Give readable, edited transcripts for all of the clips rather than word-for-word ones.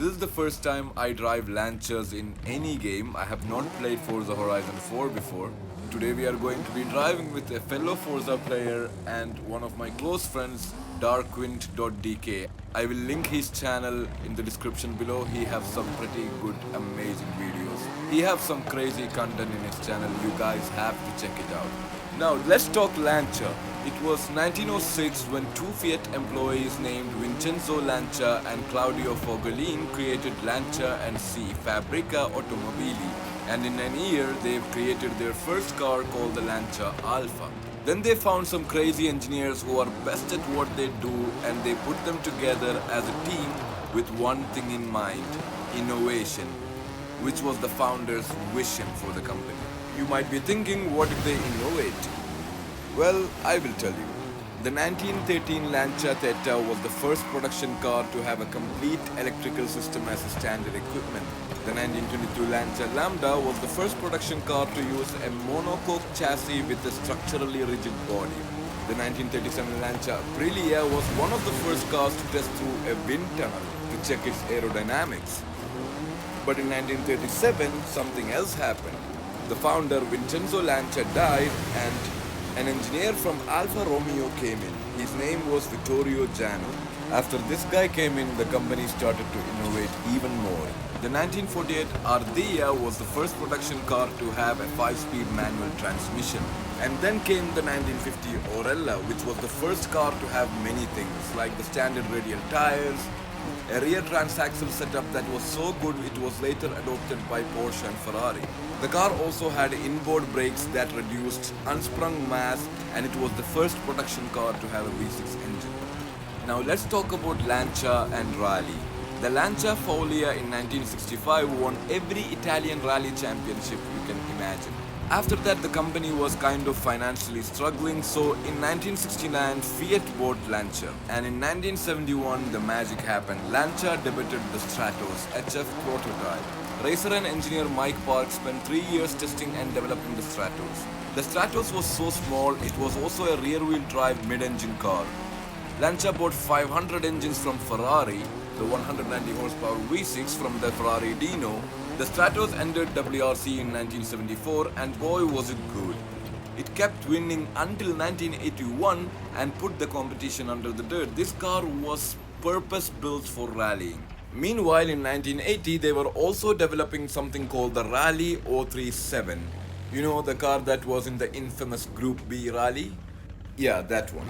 This is the first time I drive Lancias in any game. I have not played Forza Horizon 4 before. Today we are going to be driving with a fellow Forza player and one of my close friends, darkwind.dk. I will link his channel in the description below. He have some pretty good, amazing videos. He have some crazy content in his channel. You guys have to check it out. Now let's talk Lancia. It was 1906 when two Fiat employees named Vincenzo Lancia and Claudio Fogolin created Lancia and C Fabbrica Automobili, and in an year they've created their first car called the Lancia Alfa. Then they found some crazy engineers who are best at what they do, and they put them together as a team with one thing in mind: innovation, which was the founders' vision for the company. You might be thinking, what did they innovate? Well, I will tell you. The 1913 Lancia Theta was the first production car to have a complete electrical system as a standard equipment. The 1922 Lancia Lambda was the first production car to use a monocoque chassis with a structurally rigid body. The 1937 Lancia Aprilia was one of the first cars to test through a wind tunnel to check its aerodynamics. But in 1937, something else happened. The founder Vincenzo Lancia died and an engineer from Alfa Romeo came in. His name was Vittorio Jano. After this guy came in, the company started to innovate even more. The 1948 Ardea was the first production car to have a 5-speed manual transmission. And then came the 1950 Orella, which was the first car to have many things, like the standard radial tires, a rear transaxle setup that was so good it was later adopted by Porsche and Ferrari. The car also had inboard brakes that reduced unsprung mass, and it was the first production car to have a V6 engine. Now let's talk about Lancia and rally. The Lancia Foglia in 1965 won every Italian rally championship you can imagine. After that, the company was kind of financially struggling, so in 1969 Fiat bought Lancia, and in 1971 the magic happened. Lancia debuted the Stratos HF prototype. Racer and engineer Mike Park spent 3 years testing and developing the Stratos. The Stratos was so small, it was also a rear-wheel drive mid-engine car. Lancia bought 500 engines from Ferrari, the 190 horsepower V6 from the Ferrari Dino. The Stratos entered WRC in 1974, and boy was it good. It kept winning until 1981 and put the competition under the dirt. This car was purpose-built for rallying. Meanwhile, in 1980, they were also developing something called the Rally 037. You know, the car that was in the infamous Group B rally? Yeah, that one.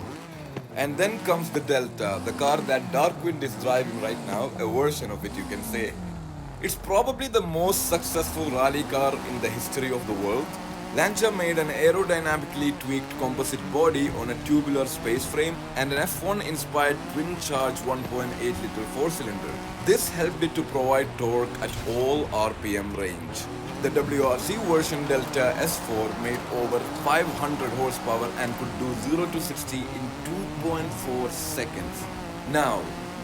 And then comes the Delta, the car that Darkwind is driving right now, a version of it you can say. It's probably the most successful rally car in the history of the world. Lancia made an aerodynamically tweaked composite body on a tubular space frame and an F1-inspired twin-charge 1.8-liter four-cylinder. This helped it to provide torque at all RPM range. The WRC version Delta S4 made over 500 horsepower and could do 0 to 60 in 2.4 seconds. Now,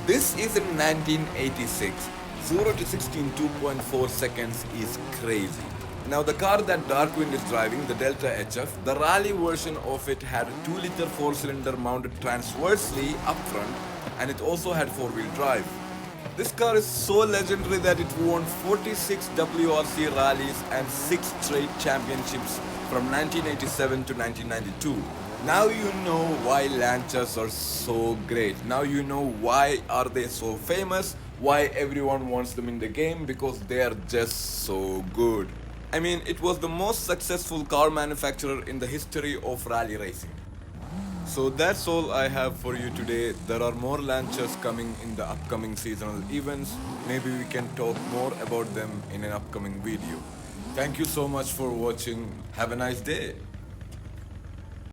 this is in 1986. 0 to 60 in 2.4 seconds is crazy. Now the car that Darkwind is driving, the Delta HF, the rally version of it had a 2-liter four-cylinder mounted transversely up front, and it also had 4-wheel drive. This car is so legendary that it won 46 WRC rallies and 6 straight championships from 1987 to 1992. Now you know why Lancias are so great. Now you know why are they so famous, why everyone wants them in the game, because they are just so good. I mean, it was the most successful car manufacturer in the history of rally racing. So that's all I have for you today. There are more Lancias coming in the upcoming seasonal events. Maybe we can talk more about them in an upcoming video. Thank you so much for watching. Have a nice day.